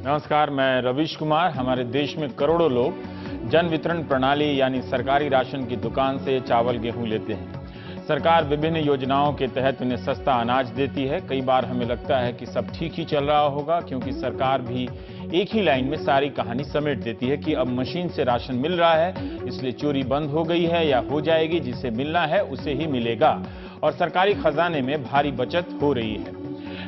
नमस्कार, मैं रवीश कुमार। हमारे देश में करोड़ों लोग जन वितरण प्रणाली यानी सरकारी राशन की दुकान से चावल गेहूं लेते हैं। सरकार विभिन्न योजनाओं के तहत उन्हें सस्ता अनाज देती है। कई बार हमें लगता है कि सब ठीक ही चल रहा होगा, क्योंकि सरकार भी एक ही लाइन में सारी कहानी समेट देती है कि अब मशीन से राशन मिल रहा है, इसलिए चोरी बंद हो गई है या हो जाएगी, जिसे मिलना है उसे ही मिलेगा और सरकारी खजाने में भारी बचत हो रही है।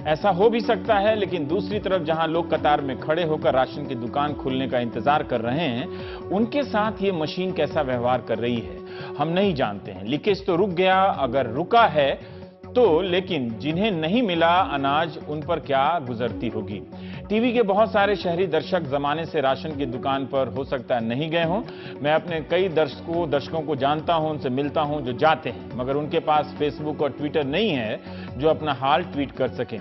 ऐसा हो भी सकता है, लेकिन दूसरी तरफ जहां लोग कतार में खड़े होकर राशन की दुकान खुलने का इंतजार कर रहे हैं, उनके साथ ये मशीन कैसा व्यवहार कर रही है हम नहीं जानते हैं। लीकेज तो रुक गया, अगर रुका है तो, लेकिन जिन्हें नहीं मिला अनाज उन पर क्या गुजरती होगी। टीवी के बहुत सारे शहरी दर्शक जमाने से राशन की दुकान पर हो सकता है नहीं गए हों। मैं अपने कई दर्शकों को जानता हूं, उनसे मिलता हूं जो जाते हैं, मगर उनके पास फेसबुक और ट्विटर नहीं है जो अपना हाल ट्वीट कर सकें।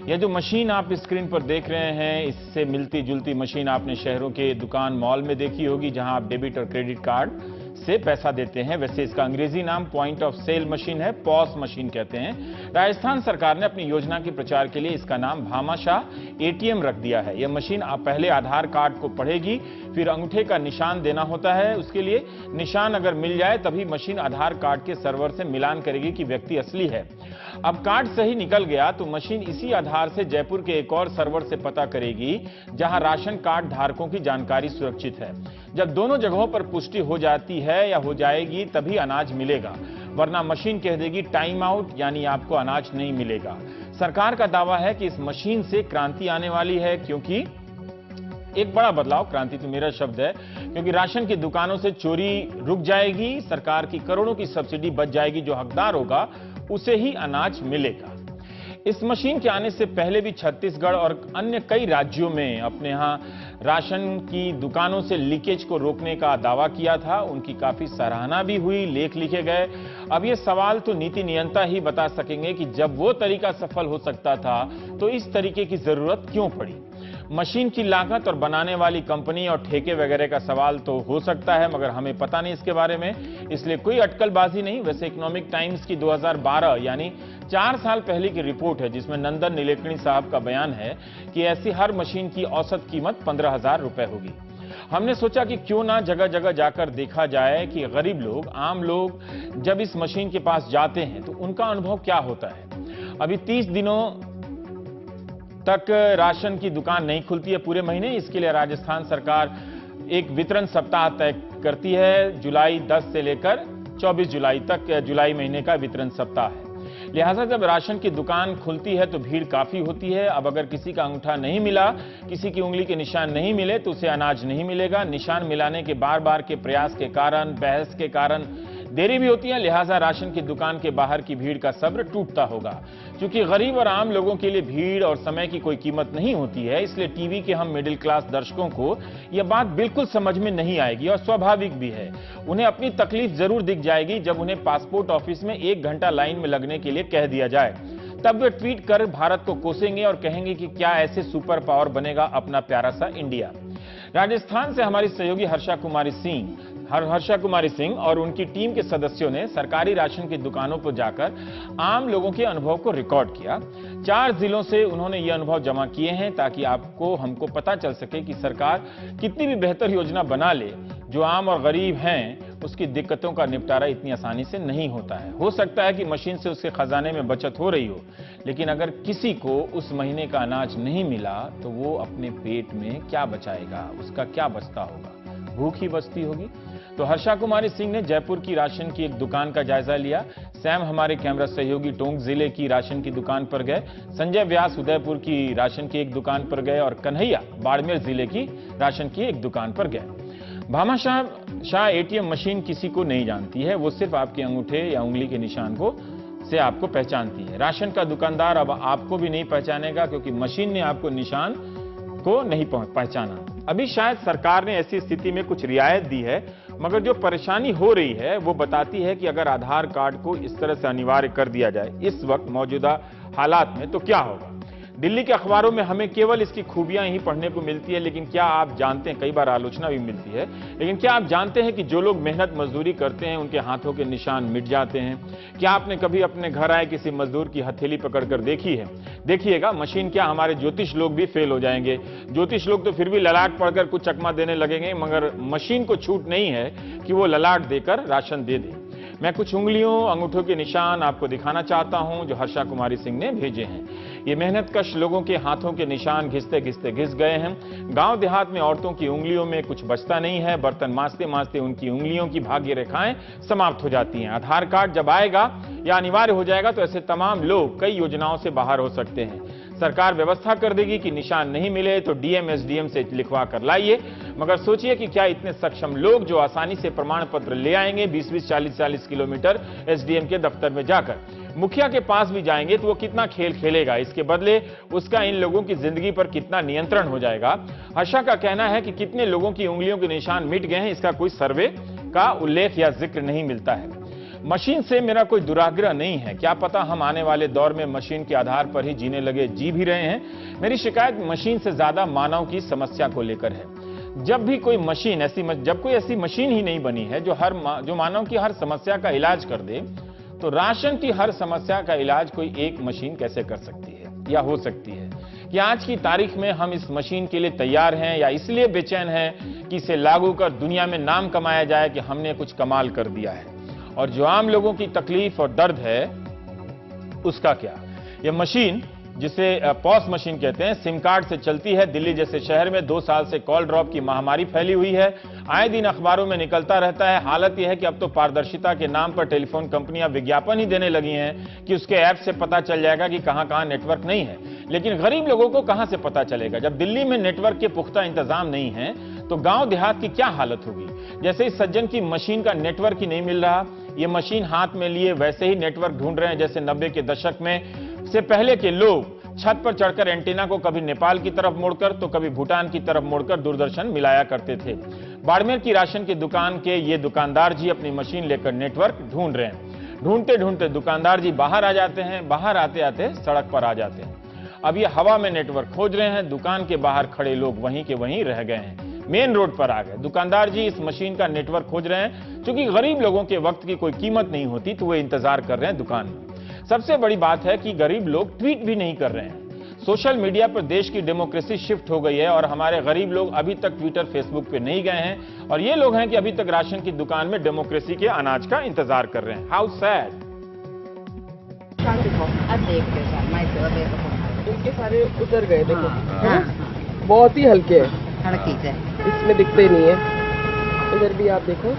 यह जो मशीन आप स्क्रीन पर देख रहे हैं, इससे मिलती जुलती मशीन आपने शहरों के दुकान मॉल में देखी होगी, जहां आप डेबिट और क्रेडिट कार्ड से पैसा देते हैं। वैसे इसका अंग्रेजी नाम पॉइंट ऑफ सेल मशीन है, पॉस मशीन कहते हैं। राजस्थान सरकार ने अपनी योजना के प्रचार के लिए इसका नाम भामाशाह एटीएम रख दिया है। यह मशीन आप पहले आधार कार्ड को पढ़ेगी, फिर अंगूठे का निशान देना होता है। उसके लिए निशान अगर मिल जाए तभी मशीन आधार कार्ड के सर्वर से मिलान करेगी कि व्यक्ति असली है। अब कार्ड सही निकल गया तो मशीन इसी आधार से जयपुर के एक और सर्वर से पता करेगी जहां राशन कार्ड धारकों की जानकारी सुरक्षित है। जब दोनों जगहों पर पुष्टि हो जाती है या हो जाएगी तभी अनाज मिलेगा, वरना मशीन कह देगी टाइम आउट, यानी आपको अनाज नहीं मिलेगा। सरकार का दावा है कि इस मशीन से क्रांति आने वाली है, क्योंकि एक बड़ा बदलाव, क्रांति तो मेरा शब्द है, क्योंकि राशन की दुकानों से चोरी रुक जाएगी, सरकार की करोड़ों की सब्सिडी बच जाएगी, जो हकदार होगा उसे ही अनाज मिलेगा। इस मशीन के आने से पहले भी छत्तीसगढ़ और अन्य कई राज्यों में अपने यहां राशन की दुकानों से लीकेज को रोकने का दावा किया था। उनकी काफी सराहना भी हुई, लेख लिखे गए। अब ये सवाल तो नीति नियंता ही बता सकेंगे कि जब वो तरीका सफल हो सकता था तो इस तरीके की जरूरत क्यों पड़ी। मशीन की लागत और बनाने वाली कंपनी और ठेके वगैरह का सवाल तो हो सकता है, मगर हमें पता नहीं इसके बारे में, इसलिए कोई अटकलबाजी नहीं। वैसे इकोनॉमिक टाइम्स की 2012 यानी 4 साल पहले की रिपोर्ट है, जिसमें नंदन नीलेकणी साहब का बयान है कि ऐसी हर मशीन की औसत कीमत 15,000 रुपए होगी। हमने सोचा कि क्यों ना जगह जगह जाकर देखा जाए कि गरीब लोग, आम लोग जब इस मशीन के पास जाते हैं तो उनका अनुभव क्या होता है। अभी 30 दिनों तक राशन की दुकान नहीं खुलती है पूरे महीने। इसके लिए राजस्थान सरकार एक वितरण सप्ताह तय करती है। जुलाई 10 से लेकर 24 जुलाई तक जुलाई महीने का वितरण सप्ताह है। लिहाजा जब राशन की दुकान खुलती है तो भीड़ काफी होती है। अब अगर किसी का अंगूठा नहीं मिला, किसी की उंगली के निशान नहीं मिले तो उसे अनाज नहीं मिलेगा। निशान मिलाने के बार बार के प्रयास के कारण, बहस के कारण देरी भी होती है। लिहाजा राशन की दुकान के बाहर की भीड़ का सब्र टूटता होगा। क्योंकि गरीब और आम लोगों के लिए भीड़ और समय की कोई कीमत नहीं होती है, इसलिए टीवी के हम मिडिल क्लास दर्शकों को यह बात बिल्कुल समझ में नहीं आएगी और स्वाभाविक भी है। उन्हें अपनी तकलीफ जरूर दिख जाएगी जब उन्हें पासपोर्ट ऑफिस में 1 घंटा लाइन में लगने के लिए कह दिया जाए। तब वे ट्वीट कर भारत को कोसेंगे और कहेंगे कि क्या ऐसे सुपर पावर बनेगा अपना प्यारा सा इंडिया। राजस्थान से हमारी सहयोगी हर्षा कुमारी सिंह और उनकी टीम के सदस्यों ने सरकारी राशन की दुकानों पर जाकर आम लोगों के अनुभव को रिकॉर्ड किया। 4 जिलों से उन्होंने ये अनुभव जमा किए हैं, ताकि हमको पता चल सके कि सरकार कितनी भी बेहतर योजना बना ले, जो आम और गरीब हैं उसकी दिक्कतों का निपटारा इतनी आसानी से नहीं होता है। हो सकता है कि मशीन से उसके खजाने में बचत हो रही हो, लेकिन अगर किसी को उस महीने का अनाज नहीं मिला तो वो अपने पेट में क्या बचाएगा, उसका क्या बचता होगा, भूख ही बचती होगी। तो हर्षा कुमारी सिंह ने जयपुर की राशन की एक दुकान का जायजा लिया। सैम हमारे कैमरा सहयोगी टोंक जिले की राशन की दुकान पर गए। संजय व्यास उदयपुर की राशन की एक दुकान पर गए और कन्हैया बाड़मेर जिले की राशन की एक दुकान पर गए। भामाशाह एटीएम मशीन किसी को नहीं जानती है, वो सिर्फ आपके अंगूठे या उंगली के निशान से आपको पहचानती है। राशन का दुकानदार अब आपको भी नहीं पहचानेगा, क्योंकि मशीन ने आपको निशान को नहीं पहचाना। अभी शायद सरकार ने ऐसी स्थिति में कुछ रियायत दी है, मगर जो परेशानी हो रही है वो बताती है कि अगर आधार कार्ड को इस तरह से अनिवार्य कर दिया जाए इस वक्त मौजूदा हालात में, तो क्या होगा। दिल्ली के अखबारों में हमें केवल इसकी खूबियां ही पढ़ने को मिलती है, लेकिन क्या आप जानते हैं, कई बार आलोचना भी मिलती है, लेकिन क्या आप जानते हैं कि जो लोग मेहनत मजदूरी करते हैं उनके हाथों के निशान मिट जाते हैं? क्या आपने कभी अपने घर आए किसी मजदूर की हथेली पकड़कर देखी है? देखिएगा, मशीन क्या, हमारे ज्योतिष लोग भी फेल हो जाएंगे। ज्योतिष लोग तो फिर भी ललाट पढ़कर कुछ चकमा देने लगेंगे, मगर मशीन को छूट नहीं है कि वो ललाट देकर राशन दे दे। मैं कुछ उंगलियों, अंगूठों के निशान आपको दिखाना चाहता हूं जो हर्षा कुमारी सिंह ने भेजे हैं। ये मेहनतकश लोगों के हाथों के निशान घिसते घिसते घिस गए हैं। गांव देहात में औरतों की उंगलियों में कुछ बचता नहीं है। बर्तन मांजते मांजते उनकी उंगलियों की भाग्य रेखाएं समाप्त हो जाती हैं। आधार कार्ड जब आएगा या अनिवार्य हो जाएगा तो ऐसे तमाम लोग कई योजनाओं से बाहर हो सकते हैं। सरकार व्यवस्था कर देगी कि निशान नहीं मिले तो डीएम एसडीएम से लिखवा कर लाइए, मगर सोचिए कि क्या इतने सक्षम लोग जो आसानी से प्रमाण पत्र ले आएंगे 20-20, 40-40 किलोमीटर एसडीएम के दफ्तर में जाकर, मुखिया के पास भी जाएंगे तो वो कितना खेल खेलेगा, इसके बदले उसका इन लोगों की जिंदगी पर कितना नियंत्रण हो जाएगा। हर्षा का कहना है कि कितने लोगों की उंगलियों के निशान मिट गए हैं, इसका कोई सर्वे का उल्लेख या जिक्र नहीं मिलता है। मशीन से मेरा कोई दुराग्रह नहीं है, क्या पता हम आने वाले दौर में मशीन के आधार पर ही जीने लगे, जी भी रहे हैं। मेरी शिकायत मशीन से ज्यादा मानव की समस्या को लेकर है। जब भी कोई मशीन जब कोई ऐसी मशीन ही नहीं बनी है जो मानव की हर समस्या का इलाज कर दे, तो राशन की हर समस्या का इलाज कोई एक मशीन कैसे कर सकती है या हो सकती है? कि आज की तारीख में हम इस मशीन के लिए तैयार हैं या इसलिए बेचैन हैं कि इसे लागू कर दुनिया में नाम कमाया जाए कि हमने कुछ कमाल कर दिया है, और जो आम लोगों की तकलीफ और दर्द है उसका क्या? यह मशीन, जिसे पॉस मशीन कहते हैं, सिम कार्ड से चलती है। दिल्ली जैसे शहर में 2 साल से कॉल ड्रॉप की महामारी फैली हुई है। आए दिन अखबारों में निकलता रहता है। हालत यह है कि अब तो पारदर्शिता के नाम पर टेलीफोन कंपनियां विज्ञापन ही देने लगी हैं कि उसके ऐप से पता चल जाएगा कि कहां कहां नेटवर्क नहीं है। लेकिन गरीब लोगों को कहां से पता चलेगा? जब दिल्ली में नेटवर्क के पुख्ता इंतजाम नहीं है तो गांव देहात की क्या हालत होगी? जैसे इस सज्जन की मशीन का नेटवर्क ही नहीं मिल रहा, ये मशीन हाथ में लिए वैसे ही नेटवर्क ढूंढ रहे हैं जैसे 90 के दशक में से पहले के लोग छत पर चढ़कर एंटीना को कभी नेपाल की तरफ मोड़कर तो कभी भूटान की तरफ मोड़कर दूरदर्शन मिलाया करते थे। बाड़मेर की राशन की दुकान के ये दुकानदार जी अपनी मशीन लेकर नेटवर्क ढूंढ रहे हैं। ढूंढते ढूंढते दुकानदार जी बाहर आ जाते हैं, बाहर आते आते सड़क पर आ जाते हैं। अब ये हवा में नेटवर्क खोज रहे हैं, दुकान के बाहर खड़े लोग वहीं के वहीं रह गए हैं, मेन रोड पर आ गए। दुकानदार जी इस मशीन का नेटवर्क खोज रहे हैं। क्योंकि गरीब लोगों के वक्त की कोई कीमत नहीं होती तो वे इंतजार कर रहे हैं दुकान में। सबसे बड़ी बात है कि गरीब लोग ट्वीट भी नहीं कर रहे हैं। सोशल मीडिया पर देश की डेमोक्रेसी शिफ्ट हो गई है और हमारे गरीब लोग अभी तक ट्विटर, फेसबुक पे नहीं गए हैं, और ये लोग हैं कि अभी तक राशन की दुकान में डेमोक्रेसी के अनाज का इंतजार कर रहे हैं। How sad. इनके सारे उतर गए, देखो बहुत ही हल्के हैं, इसमें दिखते नहीं है। इधर भी आप देखो।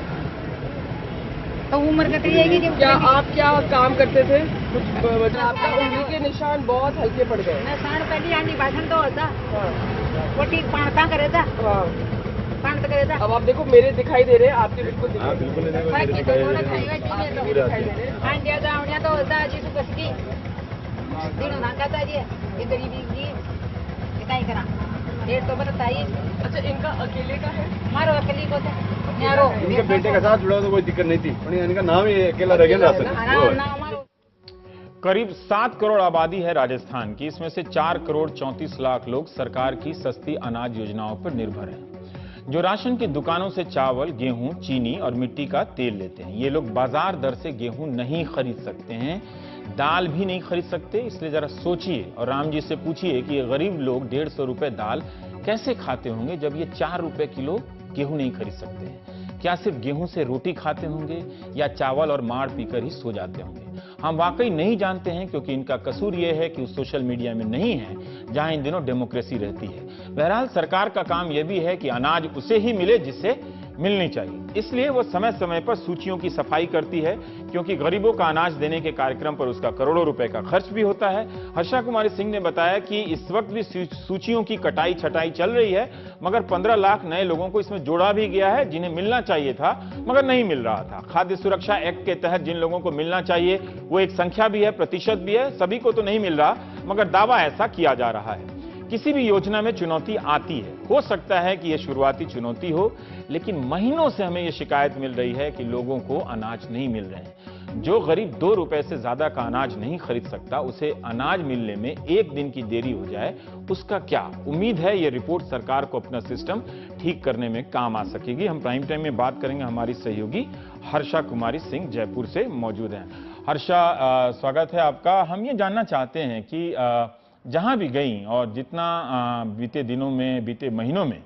तो उम्र कटी जाएगी जब क्या काम करते थे? कुछ आपका उंगली के निशान बहुत हल्के पड़ गए। मैं साढ़े पहले आनी भाषण तो होता, वो ठीक पाणता करे था, पाणता करे था। अब आप देखो मेरे दिखाई दे रहे हैं, आपके बिल्कुल दिखाई दे रहे हैं। तो होता जी तो कसकी दिन ना कहता जी ये गरीबी की कितना करा डेढ़ तो बताइए। अच्छा, इनका अकेले का है? मारो अकेले को इनके बेटे के साथ जुड़ा तो कोई दिक्कत नहीं थी, इनका नाम ही अकेला रह गया ना। करीब 7 करोड़ आबादी है राजस्थान की, इसमें से 4 करोड़ 34 लाख लोग सरकार की सस्ती अनाज योजनाओं पर निर्भर हैं। जो राशन की दुकानों से चावल, गेहूं, चीनी और मिट्टी का तेल लेते हैं, ये लोग बाजार दर से गेहूं नहीं खरीद सकते हैं, दाल भी नहीं खरीद सकते। इसलिए जरा सोचिए और राम जी से पूछिए कि ये गरीब लोग 150 रुपए दाल कैसे खाते होंगे जब ये 4 रुपए किलो गेहूं नहीं खरीद सकते हैं। क्या सिर्फ गेहूं से रोटी खाते होंगे या चावल और माड़ पीकर ही सो जाते होंगे? हम वाकई नहीं जानते हैं, क्योंकि इनका कसूर यह है कि उस सोशल मीडिया में नहीं है जहां इन दिनों डेमोक्रेसी रहती है। बहरहाल सरकार का काम यह भी है कि अनाज उसे ही मिले जिससे मिलनी चाहिए, इसलिए वो समय समय पर सूचियों की सफाई करती है, क्योंकि गरीबों का अनाज देने के कार्यक्रम पर उसका करोड़ों रुपए का खर्च भी होता है। हर्षा कुमारी सिंह ने बताया कि इस वक्त भी सूचियों की कटाई छटाई चल रही है, मगर 15 लाख नए लोगों को इसमें जोड़ा भी गया है जिन्हें मिलना चाहिए था मगर नहीं मिल रहा था। खाद्य सुरक्षा एक्ट के तहत जिन लोगों को मिलना चाहिए वो एक संख्या भी है, प्रतिशत भी है, सभी को तो नहीं मिल रहा, मगर दावा ऐसा किया जा रहा है। किसी भी योजना में चुनौती आती है, हो सकता है कि यह शुरुआती चुनौती हो, लेकिन महीनों से हमें यह शिकायत मिल रही है कि लोगों को अनाज नहीं मिल रहे हैं। जो गरीब 2 रुपए से ज्यादा का अनाज नहीं खरीद सकता, उसे अनाज मिलने में 1 दिन की देरी हो जाए, उसका क्या? उम्मीद है ये रिपोर्ट सरकार को अपना सिस्टम ठीक करने में काम आ सकेगी। हम प्राइम टाइम में बात करेंगे, हमारी सहयोगी हर्षा कुमारी सिंह जयपुर से मौजूद हैं। हर्षा, स्वागत है आपका। हम ये जानना चाहते हैं कि जहां भी गई और जितना बीते दिनों में, बीते महीनों में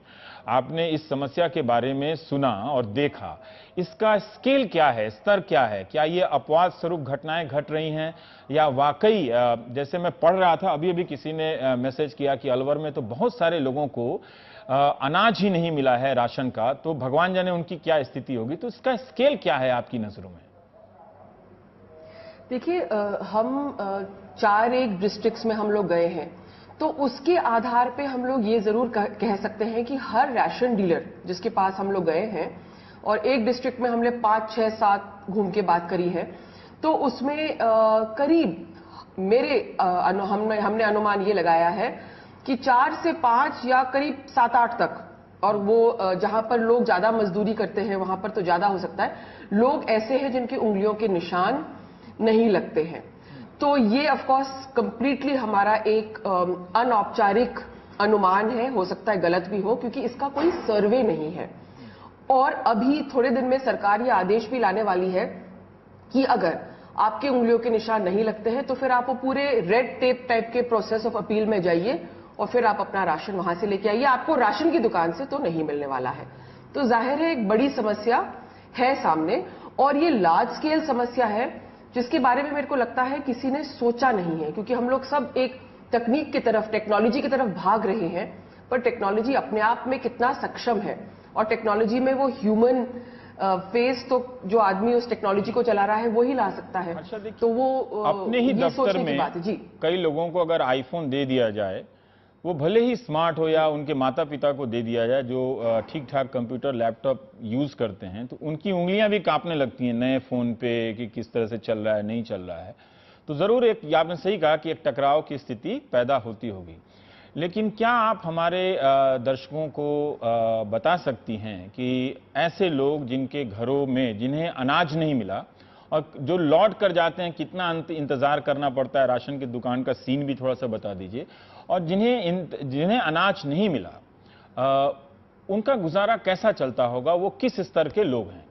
आपने इस समस्या के बारे में सुना और देखा, इसका स्केल क्या है, स्तर क्या है? क्या ये अपवाद स्वरूप घटनाएं घट रही हैं या वाकई, जैसे मैं पढ़ रहा था अभी किसी ने मैसेज किया कि अलवर में तो बहुत सारे लोगों को अनाज ही नहीं मिला है राशन का, तो भगवान जाने उनकी क्या स्थिति होगी। तो इसका स्केल क्या है आपकी नजरों में? देखिए, हम 4 एक डिस्ट्रिक्ट्स में हम लोग गए हैं, तो उसके आधार पे हम लोग ये जरूर कह सकते हैं कि हर राशन डीलर जिसके पास हम लोग गए हैं, और एक डिस्ट्रिक्ट में हमने 5, 6, 7 घूम के बात करी है, तो उसमें करीब हमने अनुमान ये लगाया है कि 4 से 5 या करीब 7, 8 तक, और वो जहां पर लोग ज्यादा मजदूरी करते हैं वहां पर तो ज्यादा हो सकता है, लोग ऐसे हैं जिनकी उंगलियों के निशान नहीं लगते हैं। तो ये ऑफ कोर्स कंप्लीटली हमारा एक अनौपचारिक अनुमान है, हो सकता है गलत भी हो, क्योंकि इसका कोई सर्वे नहीं है। और अभी थोड़े दिन में सरकार ये आदेश भी लाने वाली है कि अगर आपके उंगलियों के निशान नहीं लगते हैं तो फिर आप वो पूरे रेड टेप टाइप के प्रोसेस ऑफ अपील में जाइए और फिर आप अपना राशन वहां से लेके आइए, आपको राशन की दुकान से तो नहीं मिलने वाला है। तो जाहिर है एक बड़ी समस्या है सामने, और ये लार्ज स्केल समस्या है जिसके बारे में मेरे को लगता है किसी ने सोचा नहीं है, क्योंकि हम लोग सब एक तकनीक की तरफ, टेक्नोलॉजी की तरफ भाग रहे हैं, पर टेक्नोलॉजी अपने आप में कितना सक्षम है, और टेक्नोलॉजी में वो ह्यूमन फेस तो जो आदमी उस टेक्नोलॉजी को चला रहा है वो ही ला सकता है। तो वो अपने ही दफ्तर में जी, कई लोगों को अगर आईफोन दे दिया जाए, वो भले ही स्मार्ट हो या उनके माता पिता को दे दिया जाए जो ठीक ठाक कंप्यूटर लैपटॉप यूज करते हैं, तो उनकी उंगलियां भी कांपने लगती हैं नए फोन पे कि किस तरह से चल रहा है, नहीं चल रहा है। तो जरूर एक, आपने सही कहा कि एक टकराव की स्थिति पैदा होती होगी। लेकिन क्या आप हमारे दर्शकों को बता सकती हैं कि ऐसे लोग जिनके घरों में, जिन्हें अनाज नहीं मिला और जो लौट कर जाते हैं, कितना इंतजार करना पड़ता है? राशन की दुकान का सीन भी थोड़ा सा बता दीजिए। और जिन्हें अनाज नहीं मिला, उनका गुजारा कैसा चलता होगा? वो किस स्तर के लोग हैं?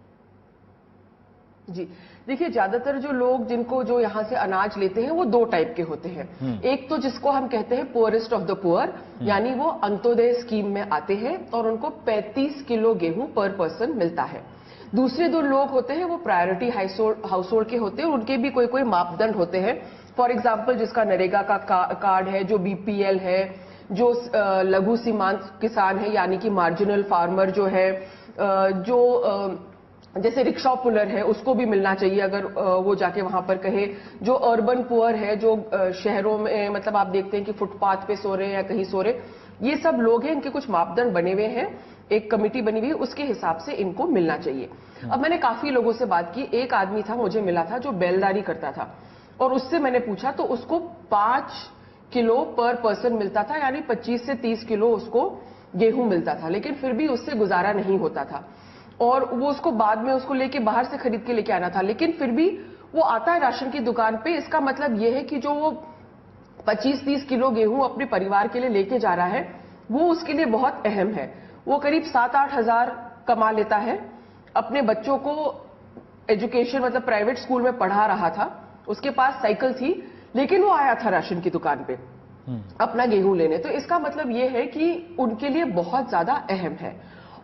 जी देखिए, ज्यादातर जो लोग जो यहाँ से अनाज लेते हैं वो 2 टाइप के होते हैं। एक तो जिसको हम कहते हैं पुअरेस्ट ऑफ द पुअर, यानी वो अंत्योदय स्कीम में आते हैं और उनको 35 किलो गेहूं पर पर्सन मिलता है। दूसरे 2 लोग होते हैं वो प्रायोरिटी हाउस होल्ड के होते हैं, उनके भी कोई मापदंड होते हैं। फॉर एग्जाम्पल, जिसका नरेगा का कार्ड है, जो बीपीएल है, जो लघु सीमांत किसान है यानी कि मार्जिनल फार्मर जो है, जो जैसे रिक्शा पुलर है, उसको भी मिलना चाहिए अगर वो जाके वहां पर कहे। जो अर्बन पुअर है, जो शहरों में मतलब आप देखते हैं कि फुटपाथ पे सो रहे हैं या कहीं सो रहे, ये सब लोग हैं, इनके कुछ मापदंड बने हुए हैं, एक कमिटी बनी हुई है, उसके हिसाब से इनको मिलना चाहिए। अब मैंने काफी लोगों से बात की, एक आदमी था मुझे मिला था जो बैलदारी करता था, और उससे मैंने पूछा तो उसको 5 किलो पर पर्सन मिलता था, यानी 25 से 30 किलो उसको गेहूं मिलता था, लेकिन फिर भी उससे गुजारा नहीं होता था। और वो उसको बाद में उसको लेके बाहर से खरीद के लेके आना था, लेकिन फिर भी वो आता है राशन की दुकान पे। इसका मतलब ये है कि जो वो 25-30 किलो गेहूं अपने परिवार के लिए लेके जा रहा है, वो उसके लिए बहुत अहम है। वो करीब 7-8 हजार कमा लेता है, अपने बच्चों को एजुकेशन मतलब प्राइवेट स्कूल में पढ़ा रहा था, उसके पास साइकिल थी, लेकिन वो आया था राशन की दुकान पे अपना गेहूं लेने। तो इसका मतलब ये है कि उनके लिए बहुत ज्यादा अहम है।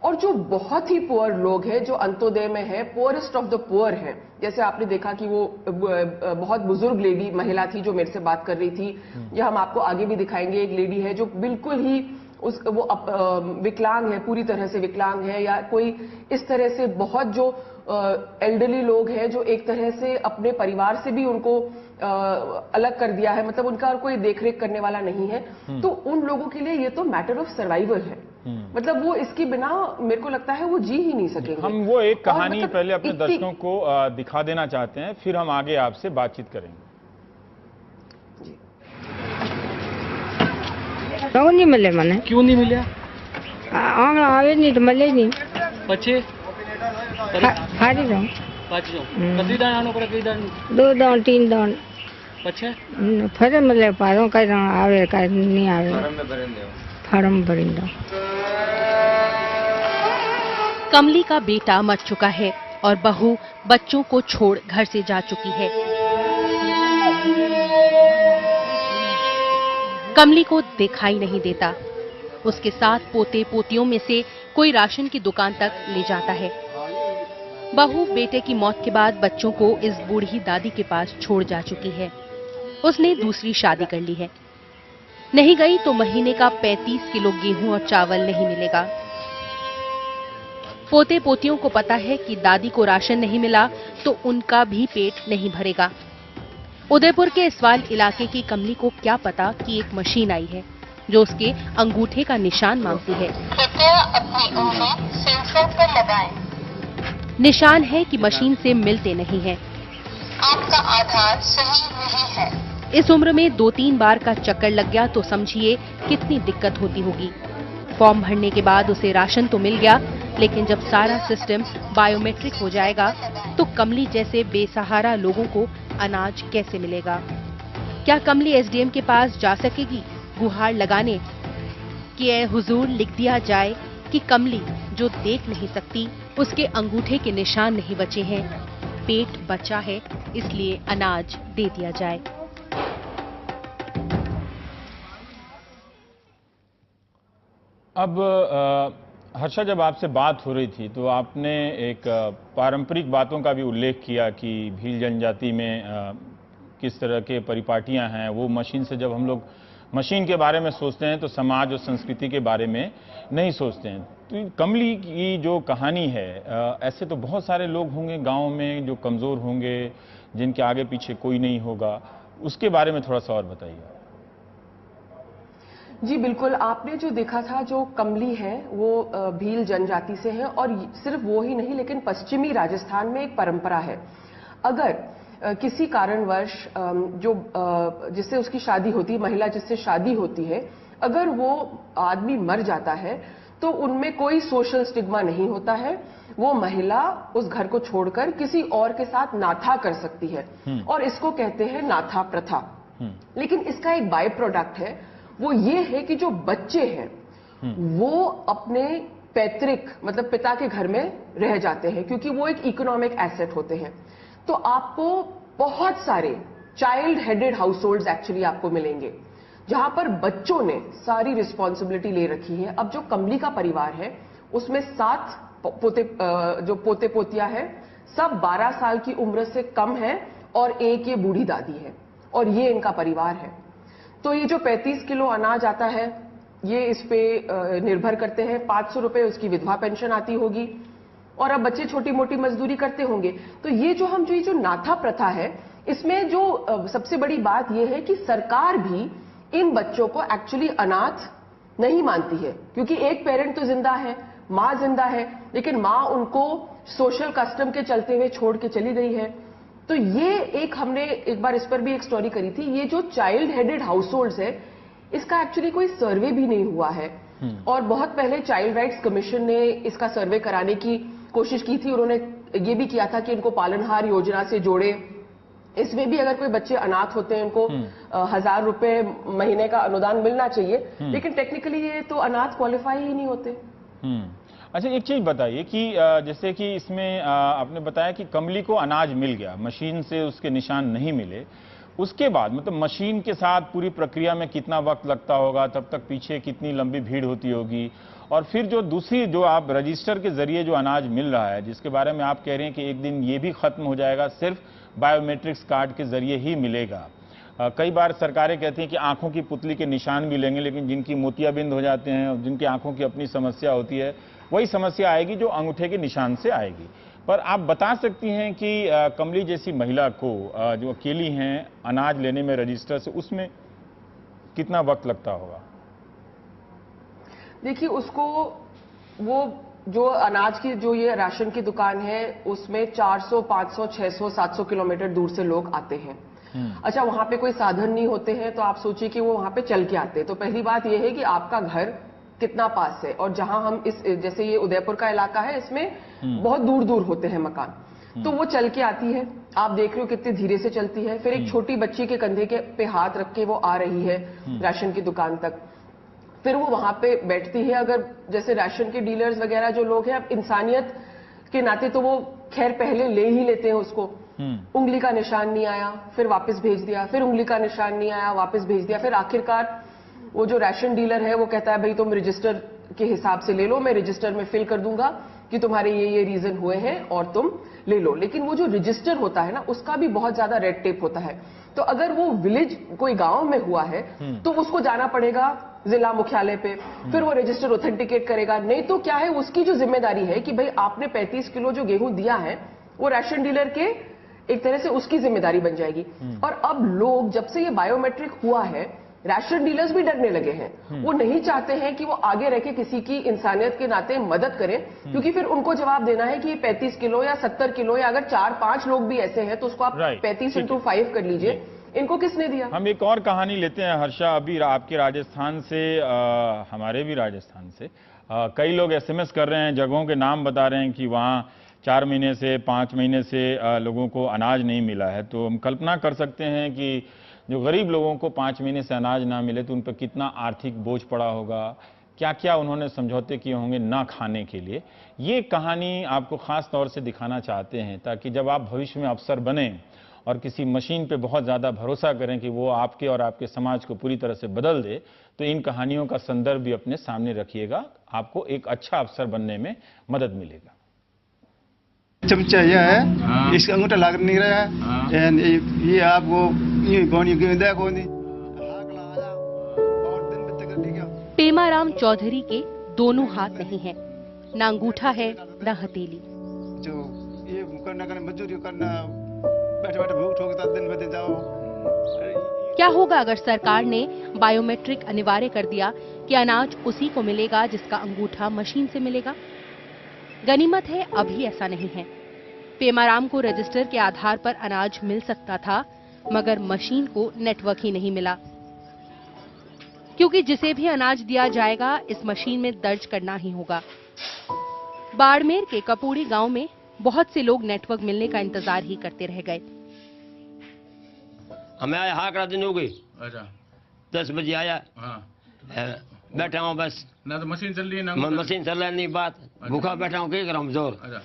और जो बहुत ही पुअर लोग हैं, जो अंत्योदय में है, पुअरेस्ट ऑफ द पुअर है, जैसे आपने देखा कि वो बहुत बुजुर्ग लेडी महिला थी जो मेरे से बात कर रही थी, या हम आपको आगे भी दिखाएंगे, एक लेडी है जो बिल्कुल ही वो विकलांग है, पूरी तरह से विकलांग है, या कोई इस तरह से बहुत जो एल्डरली लोग हैं जो एक तरह से अपने परिवार से भी उनको अलग कर दिया है, मतलब उनका और कोई देखरेख करने वाला नहीं है। तो उन लोगों के लिए ये तो मैटर ऑफ सर्वाइवल है, मतलब वो इसके बिना मेरे को लगता है वो जी ही नहीं सकेंगे। हम वो एक कहानी मतलब पहले अपने दर्शकों को दिखा देना चाहते हैं, फिर हम आगे आपसे बातचीत करेंगे। क्यों नहीं मिले मने? क्यों नहीं मिले? आंगला आवे नहीं तो मिले नहीं। पछे हारी रहो પાછો કદી દાણ આનો પર કઈ દાણ 2 દાણ 3 દાણ પછી ફરે मतलब पारो कई दाण आवे कई नहीं आवे फार्म भरीन दो। कमली का बेटा मर चुका है और बहू बच्चों को छोड़ घर से जा चुकी है। कमली को दिखाई नहीं देता। उसके साथ पोते पोतियों में से कोई राशन की दुकान तक ले जाता है। बहू बेटे की मौत के बाद बच्चों को इस बूढ़ी दादी के पास छोड़ जा चुकी है। उसने दूसरी शादी कर ली है। नहीं गई तो महीने का 35 किलो गेहूं और चावल नहीं मिलेगा। पोते पोतियों को पता है कि दादी को राशन नहीं मिला तो उनका भी पेट नहीं भरेगा। उदयपुर के इसवाल इलाके की कमली को क्या पता कि एक मशीन आई है जो उसके अंगूठे का निशान मांगती है। कृपया अपनी उंगली सेंसर पर लगाएं। निशान है कि मशीन से मिलते नहीं हैं। आपका आधार सही नहीं है। इस उम्र में 2-3 बार का चक्कर लग गया तो समझिए कितनी दिक्कत होती होगी। फॉर्म भरने के बाद उसे राशन तो मिल गया, लेकिन जब सारा सिस्टम बायोमेट्रिक हो जाएगा तो कमली जैसे बेसहारा लोगों को अनाज कैसे मिलेगा? क्या कमली एसडीएम के पास जा सकेगी गुहार लगाने कि ए हुजूर लिख दिया जाए कि कमली जो देख नहीं सकती उसके अंगूठे के निशान नहीं बचे हैं, पेट बचा है इसलिए अनाज दे दिया जाए। अब हर्षा, जब आपसे बात हो रही थी तो आपने एक पारंपरिक बातों का भी उल्लेख किया कि भील जनजाति में किस तरह के परिपाटियां हैं। वो मशीन से, जब हम लोग मशीन के बारे में सोचते हैं तो समाज और संस्कृति के बारे में नहीं सोचते हैं। तो कमली की जो कहानी है, ऐसे तो बहुत सारे लोग होंगे गांव में जो कमज़ोर होंगे, जिनके आगे पीछे कोई नहीं होगा, उसके बारे में थोड़ा सा और बताइए। जी बिल्कुल, आपने जो देखा था, जो कमली है वो भील जनजाति से है और सिर्फ वो ही नहीं लेकिन पश्चिमी राजस्थान में एक परंपरा है। अगर किसी कारणवश जो जिससे उसकी शादी होती है, महिला जिससे शादी होती है, अगर वो आदमी मर जाता है तो उनमें कोई सोशल स्टिग्मा नहीं होता है। वो महिला उस घर को छोड़कर किसी और के साथ नाथा कर सकती है और इसको कहते हैं नाथा प्रथा। लेकिन इसका एक बाय प्रोडक्ट है, वो ये है कि जो बच्चे हैं वो अपने पैतृक मतलब पिता के घर में रह जाते हैं क्योंकि वो एक इकोनॉमिक एसेट होते हैं। तो आपको बहुत सारे child headed house holds actually आपको मिलेंगे जहां पर बच्चों ने सारी रिस्पॉन्सिबिलिटी ले रखी है। अब जो कमली का परिवार है उसमें 7 जो पोते पोतियां हैं, सब 12 साल की उम्र से कम है और एक ये बूढ़ी दादी है और ये इनका परिवार है। तो ये जो 35 किलो अनाज आता है ये इस पे निर्भर करते हैं। 500 रुपए उसकी विधवा पेंशन आती होगी और अब बच्चे छोटी मोटी मजदूरी करते होंगे। तो ये जो नाथा प्रथा है, इसमें जो सबसे बड़ी बात यह है कि सरकार भी इन बच्चों को एक्चुअली अनाथ नहीं मानती है क्योंकि एक पेरेंट तो जिंदा है, मां जिंदा है, लेकिन मां उनको सोशल कस्टम के चलते हुए छोड़ के चली गई है। तो ये एक हमने एक बार इस पर भी एक स्टोरी करी थी। ये जो चाइल्ड हेडेड हाउस होल्ड्स है, इसका एक्चुअली कोई सर्वे भी नहीं हुआ है और बहुत पहले चाइल्ड राइट्स कमीशन ने इसका सर्वे कराने की कोशिश की थी। उन्होंने ये भी किया था कि इनको पालनहार योजना से जोड़े। इसमें भी अगर कोई बच्चे अनाथ होते हैं उनको 1000 रुपए महीने का अनुदान मिलना चाहिए, लेकिन टेक्निकली ये तो अनाथ क्वालिफाई ही नहीं होते। अच्छा, एक चीज बताइए कि जैसे कि इसमें आपने बताया कि कमली को अनाज मिल गया, मशीन से उसके निशान नहीं मिले, उसके बाद मतलब मशीन के साथ पूरी प्रक्रिया में कितना वक्त लगता होगा, तब तक पीछे कितनी लंबी भीड़ होती होगी, और फिर जो दूसरी जो आप रजिस्टर के जरिए जो अनाज मिल रहा है जिसके बारे में आप कह रहे हैं कि एक दिन ये भी खत्म हो जाएगा, सिर्फ बायोमेट्रिक्स कार्ड के जरिए ही मिलेगा। कई बार सरकारें कहती हैं कि आंखों की पुतली के निशान भी लेंगे, लेकिन जिनकी मोतियाबिंद हो जाते हैं और जिनकी आंखों की अपनी समस्या होती है, वही समस्या आएगी जो अंगूठे के निशान से आएगी। पर आप बता सकती हैं कि कमली जैसी महिला को जो अकेली हैं अनाज लेने में रजिस्टर से, उसमें कितना वक्त लगता होगा? देखिए, उसको वो जो अनाज की जो ये राशन की दुकान है उसमें 400, 500, 600, 700 किलोमीटर दूर से लोग आते हैं। अच्छा, वहां पे कोई साधन नहीं होते हैं तो आप सोचिए कि वो वहां पे चल के आते हैं। तो पहली बात यह है कि आपका घर कितना पास है, और जहां हम इस जैसे ये उदयपुर का इलाका है इसमें बहुत दूर दूर होते हैं मकान। तो वो चल के आती है, आप देख रहे हो कितने धीरे से चलती है। फिर एक छोटी बच्ची के कंधे के पे हाथ रख के वो आ रही है राशन की दुकान तक। फिर वो वहां पे बैठती है। अगर जैसे राशन के डीलर्स वगैरह जो लोग हैं, अब इंसानियत के नाते तो वो खैर पहले ले ही लेते हैं उसको। उंगली का निशान नहीं आया, फिर वापस भेज दिया, फिर उंगली का निशान नहीं आया, वापस भेज दिया। फिर आखिरकार वो जो राशन डीलर है वो कहता है भाई तुम रजिस्टर के हिसाब से ले लो, मैं रजिस्टर में फिल कर दूंगा कि तुम्हारे ये रीजन हुए हैं और तुम ले लो। लेकिन वो जो रजिस्टर होता है ना, उसका भी बहुत ज्यादा रेड टेप होता है। तो अगर वो विलेज कोई गांव में हुआ है तो उसको जाना पड़ेगा जिला मुख्यालय पे, फिर वो रजिस्टर ऑथेंटिकेट करेगा। नहीं तो क्या है, उसकी जो जिम्मेदारी है कि भाई आपने 35 किलो जो गेहूं दिया है वो राशन डीलर के एक तरह से उसकी जिम्मेदारी बन जाएगी। और अब लोग जब से ये बायोमेट्रिक हुआ है, राशन डीलर्स भी डरने लगे हैं। वो नहीं चाहते हैं कि वो आगे रह के किसी की इंसानियत के नाते मदद करें, क्योंकि फिर उनको जवाब देना है कि ये 35 किलो या 70 किलो या अगर 4-5 लोग भी ऐसे हैं तो उसको आप 35 × 5 कर लीजिए। इनको किसने दिया? हम एक और कहानी लेते हैं हर्षा। अभी आपके राजस्थान से, हमारे भी राजस्थान से कई लोग SMS कर रहे हैं, जगहों के नाम बता रहे हैं कि वहाँ 4 महीने से 5 महीने से लोगों को अनाज नहीं मिला है। तो हम कल्पना कर सकते हैं कि जो गरीब लोगों को 5 महीने से अनाज ना मिले तो उन पर कितना आर्थिक बोझ पड़ा होगा, क्या क्या उन्होंने समझौते किए होंगे ना खाने के लिए। ये कहानी आपको ख़ास तौर से दिखाना चाहते हैं ताकि जब आप भविष्य में अफसर बने और किसी मशीन पे बहुत ज़्यादा भरोसा करें कि वो आपके और आपके समाज को पूरी तरह से बदल दे, तो इन कहानियों का संदर्भ भी अपने सामने रखिएगा, आपको एक अच्छा अफसर बनने में मदद मिलेगा। चमचा यह है, इसका अंगूठा लग नहीं रहा है। ये आपको पेमाराम चौधरी के दोनों हाथ नहीं हैं, न अंगूठा है न हथेली। जो ये करना मजदूरी करना, बैठे बैठे भूख ठोकता दिन ब दिन जाओ। क्या होगा अगर सरकार ने बायोमेट्रिक अनिवार्य कर दिया कि अनाज उसी को मिलेगा जिसका अंगूठा मशीन से मिलेगा? गनीमत है अभी ऐसा नहीं है। पेमाराम को रजिस्टर के आधार पर अनाज मिल सकता था, मगर मशीन को नेटवर्क ही नहीं मिला, क्योंकि जिसे भी अनाज दिया जाएगा इस मशीन में दर्ज करना ही होगा। बाड़मेर के कपूड़ी गांव में बहुत से लोग नेटवर्क मिलने का इंतजार ही करते रह गए। हमें आया हाकड़ा दिन हो गई। अच्छा, 10 बजे आया। हाँ, बैठा हूँ बस। ना तो मशीन चल रही है ना मशीन चल रहा है, नहीं बात। भूखा बैठा हूँ, क्या कराऊँ जोर।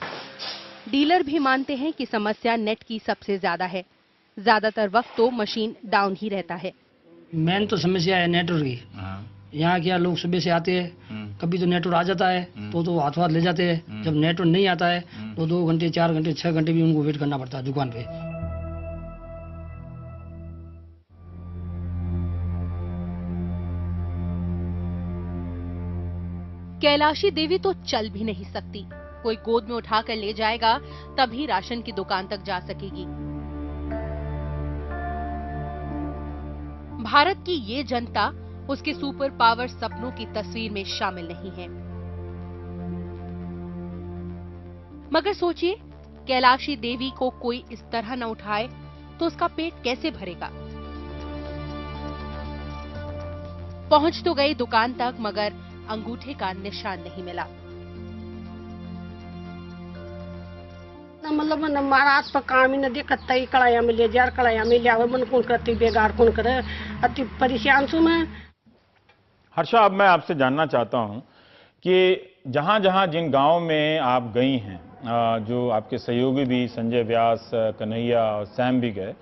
डीलर भी मानते हैं कि समस्या नेट की सबसे ज्यादा है। ज्यादातर वक्त तो मशीन डाउन ही रहता है। मेन तो समस्या है नेटवर्क की। यहाँ क्या लोग सुबह से आते हैं, कभी तो नेटवर्क आ जाता है तो हाथ ले जाते हैं। जब नेटवर्क नहीं आता है तो 2 घंटे 4 घंटे 6 घंटे भी उनको वेट करना पड़ता है दुकान पे। कैलाशी देवी तो चल भी नहीं सकती, कोई गोद में उठाकर ले जाएगा तभी राशन की दुकान तक जा सकेगी। भारत की ये जनता उसके सुपर पावर सपनों की तस्वीर में शामिल नहीं है। मगर सोचिए, कैलाशी देवी को कोई इस तरह न उठाए तो उसका पेट कैसे भरेगा। पहुंच तो गई दुकान तक, मगर अंगूठे का निशान नहीं मिला। मतलब मारा हाथ पर काम ही न दे, कत्ता कड़ाया मिले, जार कड़ाया मिले, और मन कौन करती बेगार कौन करे, अति परेशान छू मैं। हर्षा, अब मैं आपसे जानना चाहता हूं कि जहां जहां जिन गांवों में आप गई हैं, जो आपके सहयोगी भी संजय व्यास, कन्हैया और सैम भी गए,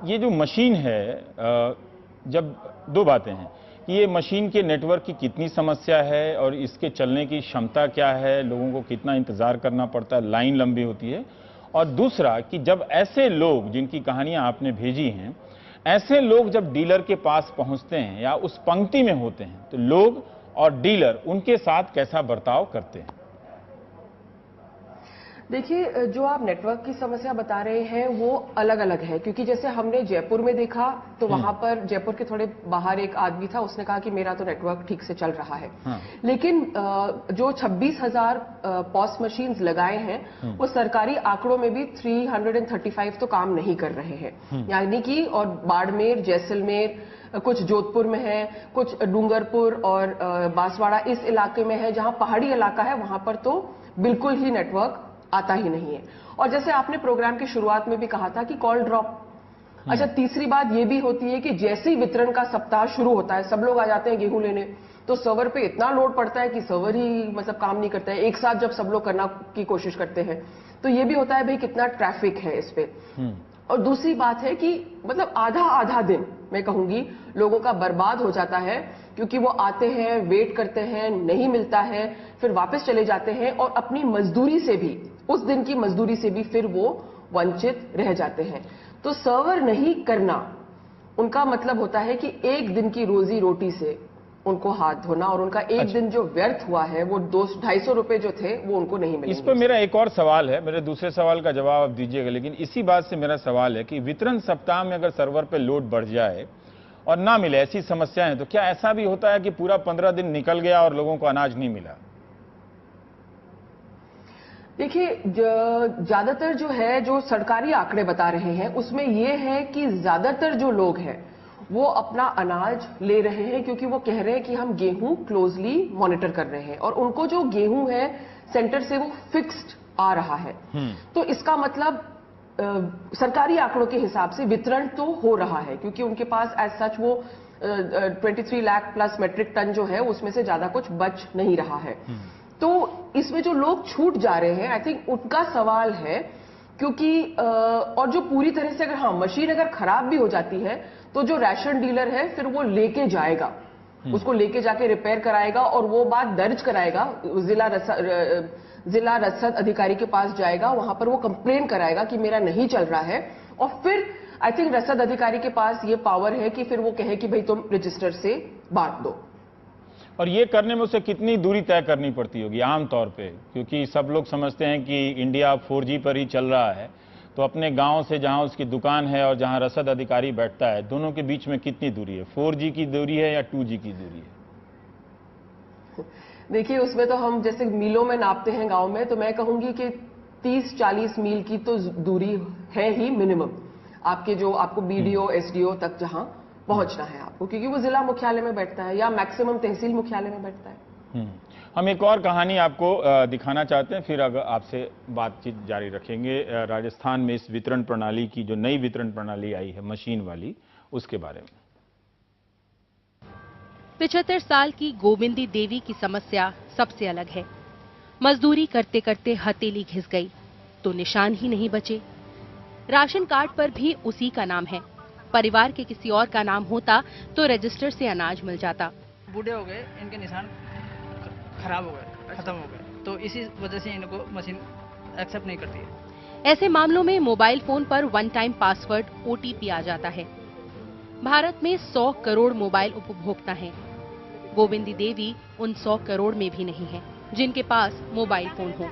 ये जो मशीन है, जब 2 बातें हैं कि ये मशीन के नेटवर्क की कितनी समस्या है और इसके चलने की क्षमता क्या है, लोगों को कितना इंतजार करना पड़ता है, लाइन लंबी होती है, और दूसरा कि जब ऐसे लोग जिनकी कहानियां आपने भेजी हैं, ऐसे लोग जब डीलर के पास पहुंचते हैं या उस पंक्ति में होते हैं तो लोग और डीलर उनके साथ कैसा बर्ताव करते हैं? देखिए, जो आप नेटवर्क की समस्या बता रहे हैं वो अलग अलग है, क्योंकि जैसे हमने जयपुर में देखा तो वहां पर जयपुर के थोड़े बाहर एक आदमी था, उसने कहा कि मेरा तो नेटवर्क ठीक से चल रहा है। लेकिन जो 26,000 पॉस मशीन्स लगाए हैं वो सरकारी आंकड़ों में भी 335 तो काम नहीं कर रहे हैं। यानी कि और बाड़मेर, जैसलमेर, कुछ जोधपुर में है, कुछ डूंगरपुर और बांसवाड़ा इस इलाके में है, जहां पहाड़ी इलाका है वहां पर तो बिल्कुल ही नेटवर्क आता ही नहीं है। और जैसे आपने प्रोग्राम की शुरुआत में भी कहा था कि कॉल ड्रॉप। अच्छा, तीसरी बात ये भी होती है कि जैसे ही वितरण का सप्ताह शुरू होता है, सब लोग आ जाते हैं गेहूं लेने, तो सर्वर पे इतना लोड पड़ता है कि सर्वर ही मतलब काम नहीं करता है। एक साथ जब सब लोग करना की कोशिश करते हैं तो ये भी होता है भाई कितना ट्रैफिक है इस पे। और दूसरी बात है कि मतलब आधा दिन मैं कहूंगी लोगों का बर्बाद हो जाता है, क्योंकि वो आते हैं, वेट करते हैं, नहीं मिलता है, फिर वापस चले जाते हैं और अपनी मजदूरी से भी, उस दिन की मजदूरी से भी फिर वो वंचित रह जाते हैं। तो सर्वर नहीं करना उनका मतलब होता है कि एक दिन की रोजी रोटी से उनको हाथ धोना, और उनका एक दिन जो व्यर्थ हुआ है वो 200-250 रुपए जो थे वो उनको नहीं मिले। इस पर मेरा एक और सवाल है, मेरे दूसरे सवाल का जवाब आप दीजिएगा, लेकिन इसी बात से मेरा सवाल है कि वितरण सप्ताह में अगर सर्वर पे लोड बढ़ जाए और ना मिले, ऐसी समस्याएं, तो क्या ऐसा भी होता है कि पूरा 15 दिन निकल गया और लोगों को अनाज नहीं मिला? देखिए, ज्यादातर जो है जो सरकारी आंकड़े बता रहे हैं उसमें यह है कि ज्यादातर जो लोग हैं वो अपना अनाज ले रहे हैं, क्योंकि वो कह रहे हैं कि हम गेहूं क्लोजली मॉनिटर कर रहे हैं और उनको जो गेहूं है सेंटर से वो फिक्स्ड आ रहा है। तो इसका मतलब सरकारी आंकड़ों के हिसाब से वितरण तो हो रहा है, क्योंकि उनके पास एज सच वो 23 लाख प्लस मेट्रिक टन जो है उसमें से ज्यादा कुछ बच नहीं रहा है। तो इसमें जो लोग छूट जा रहे हैं, आई थिंक उनका सवाल है, क्योंकि और जो पूरी तरह से अगर मशीन अगर खराब भी हो जाती है तो जो राशन डीलर है फिर वो लेके जाएगा, उसको लेके जाके रिपेयर कराएगा और वो बात दर्ज कराएगा, जिला रसद अधिकारी के पास जाएगा, वहां पर वो कंप्लेन कराएगा कि मेरा नहीं चल रहा है, और फिर आई थिंक रसद अधिकारी के पास ये पावर है कि फिर वो कहे कि भाई तुम रजिस्टर से बांट दो। और ये करने में उसे कितनी दूरी तय करनी पड़ती होगी आमतौर पे, क्योंकि सब लोग समझते हैं कि इंडिया 4G पर ही चल रहा है, तो अपने गांव से जहां उसकी दुकान है और जहां रसद अधिकारी बैठता है, दोनों के बीच में कितनी दूरी है? 4G की दूरी है या 2G की दूरी है? देखिए, उसमें तो हम जैसे मीलों में नापते हैं गांव में, तो मैं कहूंगी कि 30-40 मील की तो दूरी है ही मिनिमम, आपको BDO SDO तक जहां पहुंचना है आपको, क्योंकि वो जिला मुख्यालय में बैठता है या मैक्सिमम तहसील मुख्यालय में बैठता है। हम एक और कहानी आपको दिखाना चाहते हैं, फिर अगर आपसे बातचीत जारी रखेंगे। राजस्थान में इस वितरण प्रणाली की, जो नई वितरण प्रणाली आई है मशीन वाली, उसके बारे में। 75 साल की गोविंदी देवी की समस्या सबसे अलग है। मजदूरी करते करते हथेली घिस गई तो निशान ही नहीं बचे। राशन कार्ड पर भी उसी का नाम है। परिवार के किसी और का नाम होता तो रजिस्टर से अनाज मिल जाता। बूढ़े हो गए, इनके निशान खराब हो गए, खत्म हो गए, तो इसी वजह से इनको मशीन एक्सेप्ट नहीं करती है। ऐसे मामलों में मोबाइल फोन पर वन टाइम पासवर्ड OTP आ जाता है। भारत में 100 करोड़ मोबाइल उपभोक्ता हैं। गोविंदी देवी उन 100 करोड़ में भी नहीं है जिनके पास मोबाइल फोन हो।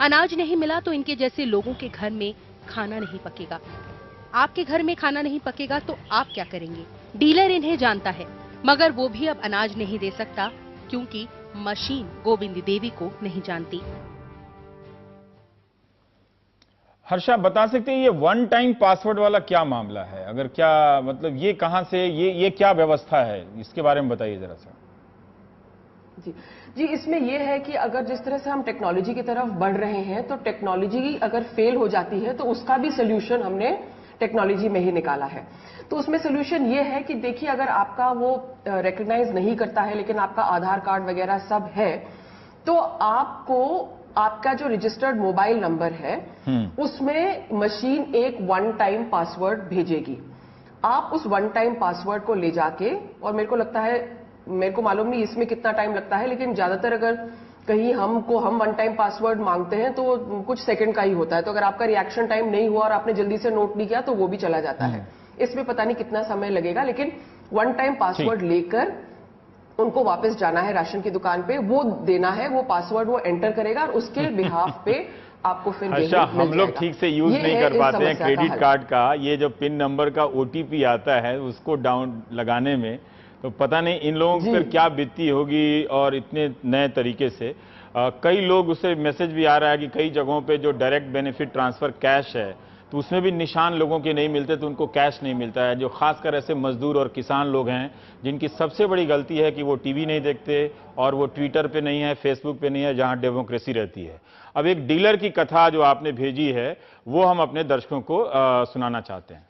अनाज नहीं मिला तो इनके जैसे लोगों के घर में खाना नहीं पकेगा। आपके घर में खाना नहीं पकेगा तो आप क्या करेंगे? डीलर इन्हें जानता है, मगर वो भी अब अनाज नहीं दे सकता, क्योंकि मशीन गोविंदी देवी को नहीं जानती। हर्षा, बता सकते हैं ये वन टाइम पासवर्ड वाला क्या मामला है? अगर क्या मतलब ये कहां से, ये क्या व्यवस्था है, इसके बारे में बताइए जरा सा। जी, इसमें यह है कि अगर जिस तरह से हम टेक्नोलॉजी की तरफ बढ़ रहे हैं, तो टेक्नोलॉजी अगर फेल हो जाती है तो उसका भी सोल्यूशन हमने टेक्नोलॉजी में ही निकाला है। तो उसमें सोल्यूशन ये है कि देखिए, अगर आपका वो रिकॉग्नाइज नहीं करता है लेकिन आपका आधार कार्ड वगैरह सब है, तो आपको आपका जो रजिस्टर्ड मोबाइल नंबर है उसमें मशीन एक वन टाइम पासवर्ड भेजेगी। आप उस वन टाइम पासवर्ड को ले जाके, और मेरे को लगता है, मेरे को मालूम नहीं इसमें कितना टाइम लगता है, लेकिन ज्यादातर अगर कहीं हम वन टाइम पासवर्ड मांगते हैं तो कुछ सेकंड का ही होता है। तो अगर आपका रिएक्शन टाइम नहीं हुआ और आपने जल्दी से नोट नहीं किया तो वो भी चला जाता है। इसमें पता नहीं कितना समय लगेगा, लेकिन वन टाइम पासवर्ड लेकर उनको वापस जाना है राशन की दुकान पे, वो देना है, वो पासवर्ड वो एंटर करेगा और उसके बिहाफ पे आपको फिर अच्छा, हम लोग ठीक से यूज नहीं कर पाते हैं क्रेडिट कार्ड का। ये जो पिन नंबर का OTP आता है उसको डाउन लगाने में, तो पता नहीं इन लोगों पर क्या बीतती होगी। और इतने नए तरीके से कई लोग, उससे मैसेज भी आ रहा है कि कई जगहों पे जो डायरेक्ट बेनिफिट ट्रांसफर कैश है तो उसमें भी निशान लोगों के नहीं मिलते, तो उनको कैश नहीं मिलता है। जो खासकर ऐसे मजदूर और किसान लोग हैं जिनकी सबसे बड़ी गलती है कि वो टीवी नहीं देखते और वो ट्विटर पे नहीं है, फेसबुक पे नहीं है, जहां डेमोक्रेसी रहती है। अब एक डीलर की कथा जो आपने भेजी है वो हम अपने दर्शकों को सुनाना चाहते हैं।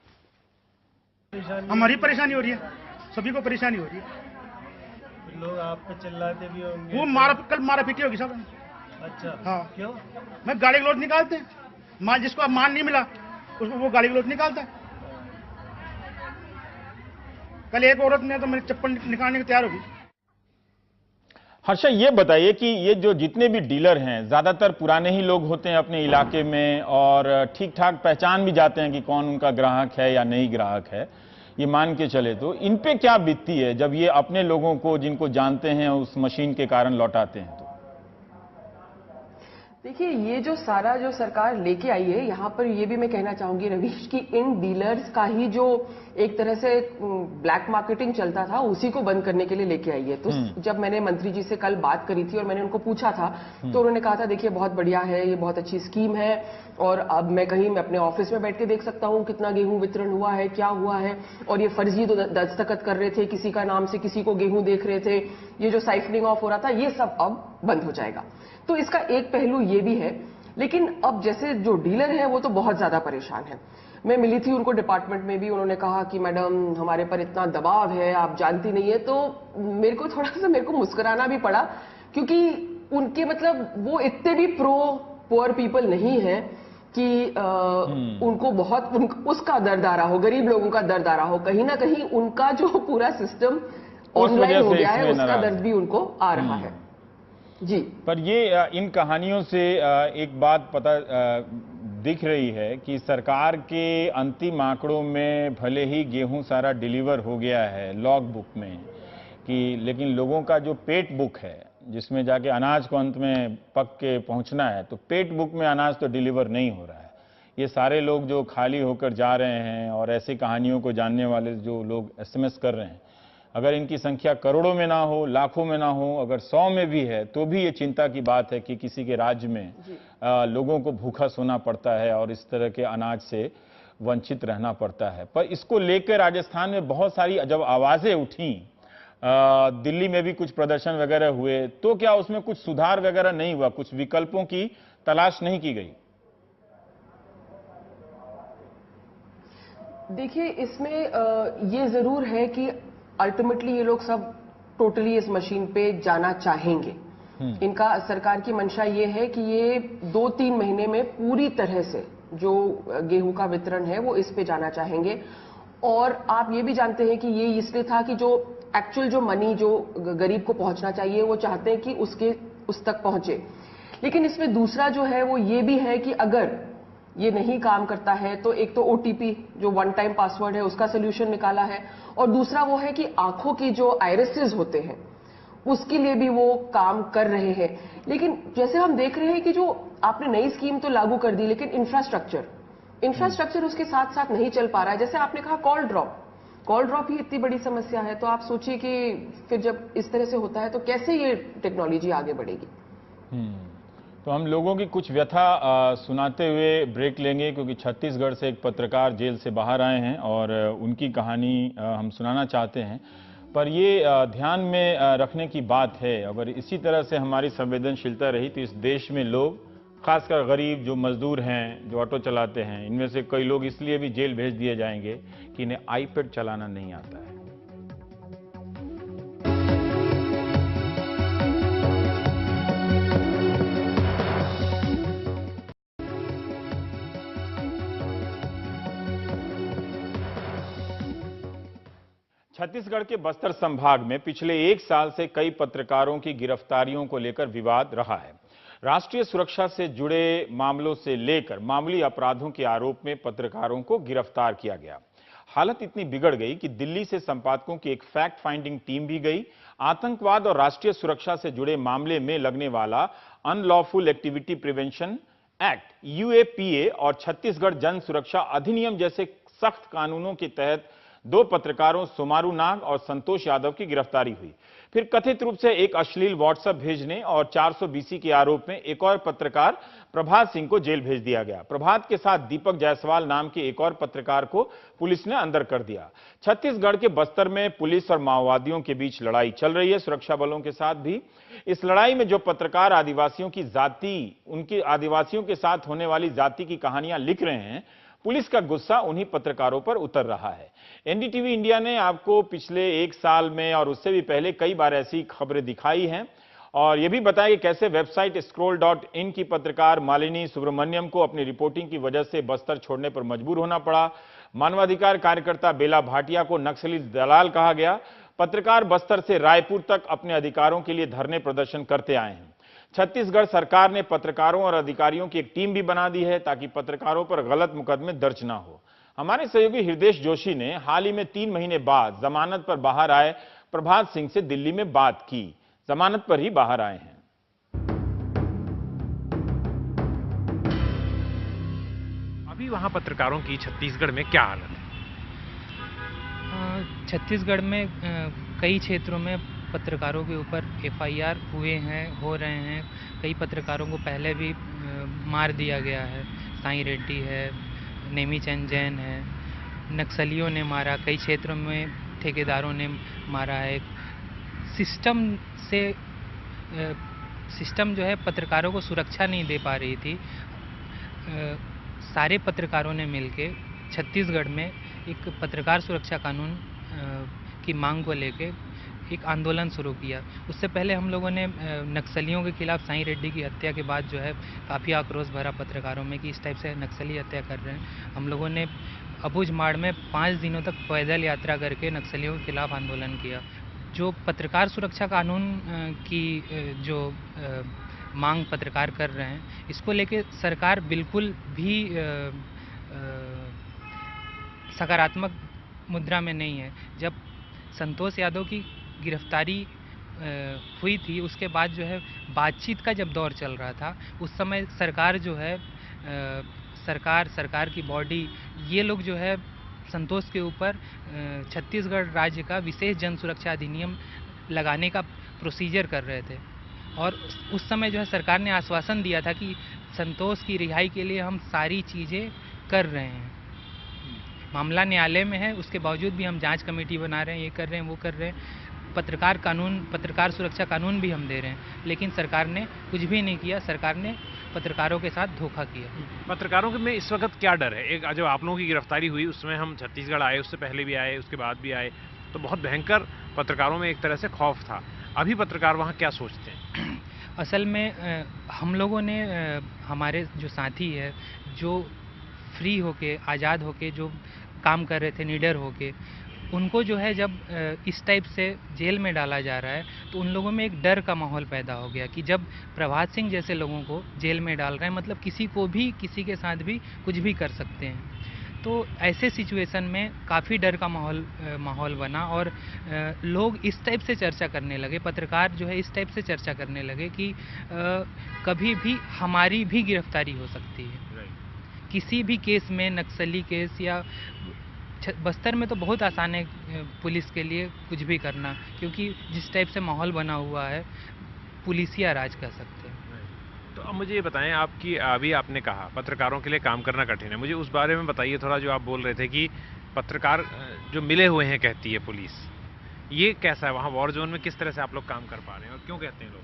हमारी परेशानी हो रही है, सभी को परेशानी हो रही है। लोग आप पे चिल्लाते भी होंगे। वो कल मारा पीटी होगी सब। अच्छा, हाँ। क्यों? मैं गाड़ी का लोड निकालते हैं, माल जिसको अब माल नहीं मिला उसको वो गाड़ी का लोड निकालता है। कल एक औरत ने तो मेरी चप्पल निकालने को तैयार होगी। हर्षा, ये बताइए कि ये जो जितने भी डीलर हैं ज्यादातर पुराने ही लोग होते हैं अपने इलाके में और ठीक ठाक पहचान भी जाते हैं कि कौन उनका ग्राहक है या नहीं ग्राहक है, ये मान के चले तो इन पे क्या बीतती है जब ये अपने लोगों को जिनको जानते हैं उस मशीन के कारण लौटाते हैं? तो देखिए, ये जो सारा जो सरकार लेके आई है, यहाँ पर ये भी मैं कहना चाहूंगी रवीश कि इन डीलर्स का ही जो एक तरह से ब्लैक मार्केटिंग चलता था उसी को बंद करने के लिए लेके आई है। तो जब मैंने मंत्री जी से कल बात करी थी और मैंने उनको पूछा था तो उन्होंने कहा था देखिए बहुत बढ़िया है, ये बहुत अच्छी स्कीम है और अब मैं अपने ऑफिस में बैठ के देख सकता हूँ कितना गेहूं वितरण हुआ है, क्या हुआ है। और ये फर्जी तो दस्तखत कर रहे थे, किसी का नाम से किसी को गेहूं देख रहे थे, ये जो साइफनिंग ऑफ हो रहा था ये सब अब बंद हो जाएगा। तो इसका एक पहलू ये भी है। लेकिन अब जैसे जो डीलर है वो तो बहुत ज्यादा परेशान है। मैं मिली थी उनको डिपार्टमेंट में भी, उन्होंने कहा कि मैडम हमारे पर इतना दबाव है, आप जानती नहीं है। तो मेरे को मुस्कुराना भी पड़ा क्योंकि उनके मतलब वो इतने भी प्रो पुअर पीपल नहीं है कि उनको बहुत उसका दर्द आ रहा हो, गरीब लोगों का दर्द आ रहा हो। कहीं ना कहीं उनका जो पूरा सिस्टम ऑनलाइन हो गया है उसका दर्द भी उनको आ रहा है जी। पर ये इन कहानियों से एक बात पता दिख रही है कि सरकार के अंतिम आंकड़ों में भले ही गेहूं सारा डिलीवर हो गया है लॉग बुक में कि, लेकिन लोगों का जो पेट बुक है जिसमें जाके अनाज को अंत में पक के पहुंचना है, तो पेट बुक में अनाज तो डिलीवर नहीं हो रहा है। ये सारे लोग जो खाली होकर जा रहे हैं और ऐसी कहानियों को जानने वाले जो लोग एसएमएस कर रहे हैं, अगर इनकी संख्या करोड़ों में ना हो, लाखों में ना हो, अगर 100 में भी है तो भी ये चिंता की बात है कि किसी के राज्य में लोगों को भूखा सोना पड़ता है और इस तरह के अनाज से वंचित रहना पड़ता है। पर इसको लेकर राजस्थान में बहुत सारी जब आवाजें उठी, दिल्ली में भी कुछ प्रदर्शन वगैरह हुए, तो क्या उसमें कुछ सुधार वगैरह नहीं हुआ? कुछ विकल्पों की तलाश नहीं की गई? देखिए, इसमें ये जरूर है कि अल्टीमेटली ये लोग सब टोटली इस मशीन पे जाना चाहेंगे। इनका सरकार की मंशा ये है कि ये 2-3 महीने में पूरी तरह से जो गेहूं का वितरण है वो इस पे जाना चाहेंगे। और आप ये भी जानते हैं कि ये इसलिए था कि जो एक्चुअल जो मनी जो गरीब को पहुंचना चाहिए वो चाहते हैं कि उस तक पहुंचे। लेकिन इसमें दूसरा जो है वो ये भी है कि अगर ये नहीं काम करता है तो एक तो ओटीपी जो वन टाइम पासवर्ड है उसका सोल्यूशन निकाला है, और दूसरा वो है कि आंखों की जो आयरिसेस होते हैं उसके लिए भी वो काम कर रहे हैं। लेकिन जैसे हम देख रहे हैं कि जो आपने नई स्कीम तो लागू कर दी, लेकिन इंफ्रास्ट्रक्चर उसके साथ साथ नहीं चल पा रहा है। जैसे आपने कहा कॉल ड्रॉप ही इतनी बड़ी समस्या है, तो आप सोचिए कि फिर जब इस तरह से होता है तो कैसे ये टेक्नोलॉजी आगे बढ़ेगी। तो हम लोगों की कुछ व्यथा सुनाते हुए ब्रेक लेंगे, क्योंकि छत्तीसगढ़ से एक पत्रकार जेल से बाहर आए हैं और उनकी कहानी हम सुनाना चाहते हैं। पर ये ध्यान में रखने की बात है, अगर इसी तरह से हमारी संवेदनशीलता रही तो इस देश में लोग, खासकर गरीब जो मजदूर हैं, जो ऑटो चलाते हैं, इनमें से कई लोग इसलिए भी जेल भेज दिए जाएंगे कि इन्हें आईपैड चलाना नहीं आता है। छत्तीसगढ़ के बस्तर संभाग में पिछले 1 साल से कई पत्रकारों की गिरफ्तारियों को लेकर विवाद रहा है। राष्ट्रीय सुरक्षा से जुड़े मामलों से लेकर मामूली अपराधों के आरोप में पत्रकारों को गिरफ्तार किया गया। हालत इतनी बिगड़ गई कि दिल्ली से संपादकों की एक फैक्ट फाइंडिंग टीम भी गई। आतंकवाद और राष्ट्रीय सुरक्षा से जुड़े मामले में लगने वाला unlawful activity prevention act UAPA और छत्तीसगढ़ जन सुरक्षा अधिनियम जैसे सख्त कानूनों के तहत 2 पत्रकारों सोमारू नाग और संतोष यादव की गिरफ्तारी हुई। फिर कथित रूप से एक अश्लील व्हाट्सएप भेजने और 400 BC के आरोप में एक और पत्रकार प्रभात सिंह को जेल भेज दिया गया। प्रभात के साथ दीपक जायसवाल नाम के एक और पत्रकार को पुलिस ने अंदर कर दिया। छत्तीसगढ़ के बस्तर में पुलिस और माओवादियों के बीच लड़ाई चल रही है, सुरक्षा बलों के साथ भी। इस लड़ाई में जो पत्रकार उनकी आदिवासियों के साथ होने वाली जाति की कहानियां लिख रहे हैं, पुलिस का गुस्सा उन्हीं पत्रकारों पर उतर रहा है। एनडीटीवी इंडिया ने आपको पिछले 1 साल में और उससे भी पहले कई बार ऐसी खबरें दिखाई हैं और यह भी बताया कि कैसे वेबसाइट scroll.in की पत्रकार मालिनी सुब्रमण्यम को अपनी रिपोर्टिंग की वजह से बस्तर छोड़ने पर मजबूर होना पड़ा। मानवाधिकार कार्यकर्ता बेला भाटिया को नक्सली दलाल कहा गया। पत्रकार बस्तर से रायपुर तक अपने अधिकारों के लिए धरने प्रदर्शन करते आए हैं। छत्तीसगढ़ सरकार ने पत्रकारों और अधिकारियों की एक टीम भी बना दी है ताकि पत्रकारों पर गलत मुकदमे दर्ज ना हो। हमारे सहयोगी हृदय जोशी ने हाल ही में 3 महीने बाद जमानत पर बाहर आए प्रभात सिंह से दिल्ली में बात की। जमानत पर ही बाहर आए हैं। अभी वहां पत्रकारों की छत्तीसगढ़ में क्या हालत है? छत्तीसगढ़ में कई क्षेत्रों में पत्रकारों के ऊपर FIR हुए हैं, हो रहे हैं। कई पत्रकारों को पहले भी मार दिया गया है। साईं रेड्डी है, नेमीचंद जैन है, नक्सलियों ने मारा, कई क्षेत्रों में ठेकेदारों ने मारा है। सिस्टम जो है पत्रकारों को सुरक्षा नहीं दे पा रही थी। सारे पत्रकारों ने मिलके छत्तीसगढ़ में एक पत्रकार सुरक्षा कानून की मांग को लेके एक आंदोलन शुरू किया। उससे पहले हम लोगों ने नक्सलियों के खिलाफ साईं रेड्डी की हत्या के बाद जो है काफ़ी आक्रोश भरा पत्रकारों में कि इस टाइप से नक्सली हत्या कर रहे हैं। हम लोगों ने अबुझमाड़ में 5 दिनों तक पैदल यात्रा करके नक्सलियों के खिलाफ आंदोलन किया। जो पत्रकार सुरक्षा कानून की जो मांग पत्रकार कर रहे हैं, इसको लेके सरकार बिल्कुल भी सकारात्मक मुद्रा में नहीं है। जब संतोष यादव की गिरफ्तारी हुई थी, उसके बाद जो है बातचीत का जब दौर चल रहा था, उस समय सरकार जो है सरकार की बॉडी, ये लोग जो है संतोष के ऊपर छत्तीसगढ़ राज्य का विशेष जन सुरक्षा अधिनियम लगाने का प्रोसीजर कर रहे थे। और उस समय जो है सरकार ने आश्वासन दिया था कि संतोष की रिहाई के लिए हम सारी चीज़ें कर रहे हैं। मामला न्यायालय में है, उसके बावजूद भी हम जांच कमेटी बना रहे हैं, ये कर रहे हैं, वो कर रहे हैं। पत्रकार सुरक्षा कानून भी हम दे रहे हैं, लेकिन सरकार ने कुछ भी नहीं किया। सरकार ने पत्रकारों के साथ धोखा किया। पत्रकारों में इस वक्त क्या डर है? एक जब आप लोगों की गिरफ्तारी हुई उस समय हम छत्तीसगढ़ आए, उससे पहले भी आए, उसके बाद भी आए, तो बहुत भयंकर पत्रकारों में एक तरह से खौफ था। अभी पत्रकार वहाँ क्या सोचते हैं? असल में हम लोगों ने हमारे जो साथी है, जो फ्री होके, आज़ाद होके जो काम कर रहे थे, निडर होके, उनको जो है जब इस टाइप से जेल में डाला जा रहा है, तो उन लोगों में एक डर का माहौल पैदा हो गया कि जब प्रभात सिंह जैसे लोगों को जेल में डाल रहे हैं, मतलब किसी को भी, किसी के साथ भी कुछ भी कर सकते हैं। तो ऐसे सिचुएशन में काफ़ी डर का माहौल बना और लोग इस टाइप से चर्चा करने लगे, पत्रकार जो है इस टाइप से चर्चा करने लगे कि कभी भी हमारी भी गिरफ्तारी हो सकती है किसी भी केस में, नक्सली केस या बस्तर में तो बहुत आसान है पुलिस के लिए कुछ भी करना, क्योंकि जिस टाइप से माहौल बना हुआ है, पुलिसिया राज कह सकते हैं। तो अब मुझे ये बताएं, आपकी अभी आपने कहा पत्रकारों के लिए काम करना कठिन है, मुझे उस बारे में बताइए थोड़ा। जो आप बोल रहे थे कि पत्रकार जो मिले हुए हैं कहती है पुलिस, ये कैसा है वहाँ वॉर जोन में? किस तरह से आप लोग काम कर पा रहे हैं और क्यों कहते हैं लोग?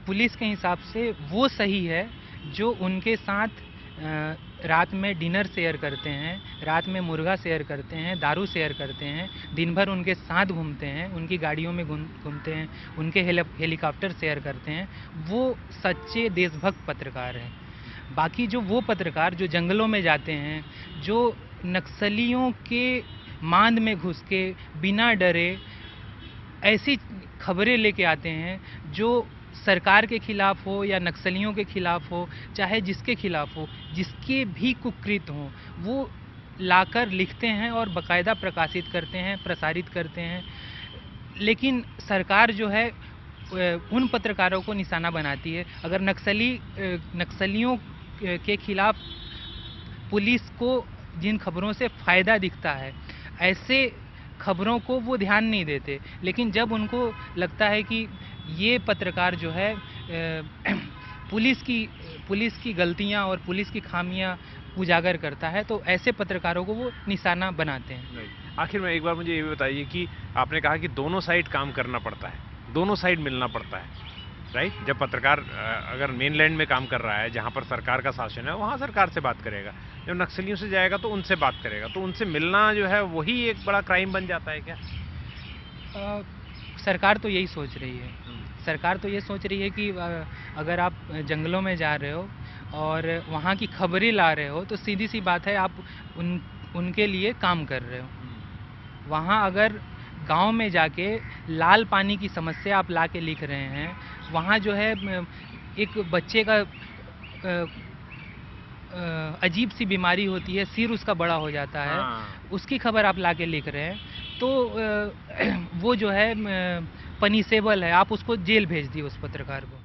पुलिस के हिसाब से वो सही है जो उनके साथ रात में डिनर शेयर करते हैं, रात में मुर्गा शेयर करते हैं, दारू शेयर करते हैं, दिन भर उनके साथ घूमते हैं, उनकी गाड़ियों में घूमते हैं, उनके हेलीकॉप्टर शेयर करते हैं, वो सच्चे देशभक्त पत्रकार हैं। बाकी जो वो पत्रकार जो जंगलों में जाते हैं, जो नक्सलियों के मांद में घुस के बिना डरे ऐसी खबरें लेके आते हैं जो सरकार के खिलाफ हो या नक्सलियों के खिलाफ हो, चाहे जिसके खिलाफ हो, जिसके भी कुकृत हों, वो लाकर लिखते हैं और बाकायदा प्रकाशित करते हैं, प्रसारित करते हैं। लेकिन सरकार जो है उन पत्रकारों को निशाना बनाती है। अगर नक्सलियों के खिलाफ पुलिस को जिन खबरों से फ़ायदा दिखता है, ऐसे खबरों को वो ध्यान नहीं देते। लेकिन जब उनको लगता है कि ये पत्रकार जो है पुलिस की गलतियां और पुलिस की खामियां उजागर करता है, तो ऐसे पत्रकारों को वो निशाना बनाते हैं। आखिर में एक बार मुझे ये भी बताइए कि आपने कहा कि दोनों साइड काम करना पड़ता है, दोनों साइड मिलना पड़ता है, राइट? जब पत्रकार अगर मेनलैंड में काम कर रहा है जहां पर सरकार का शासन है, वहां सरकार से बात करेगा। जब नक्सलियों से जाएगा तो उनसे बात करेगा, तो उनसे मिलना जो है वही एक बड़ा क्राइम बन जाता है क्या? सरकार तो यही सोच रही है। सरकार तो ये सोच रही है कि अगर आप जंगलों में जा रहे हो और वहाँ की खबरें ला रहे हो, तो सीधी सी बात है आप उनके लिए काम कर रहे हो। वहाँ अगर गांव में जाके लाल पानी की समस्या आप ला के लिख रहे हैं, वहाँ जो है एक बच्चे का अजीब सी बीमारी होती है, सिर उसका बड़ा हो जाता है, उसकी खबर आप ला के लिख रहे हैं, तो वो जो है पनिशेबल है, आप उसको जेल भेज दिए उस पत्रकार को।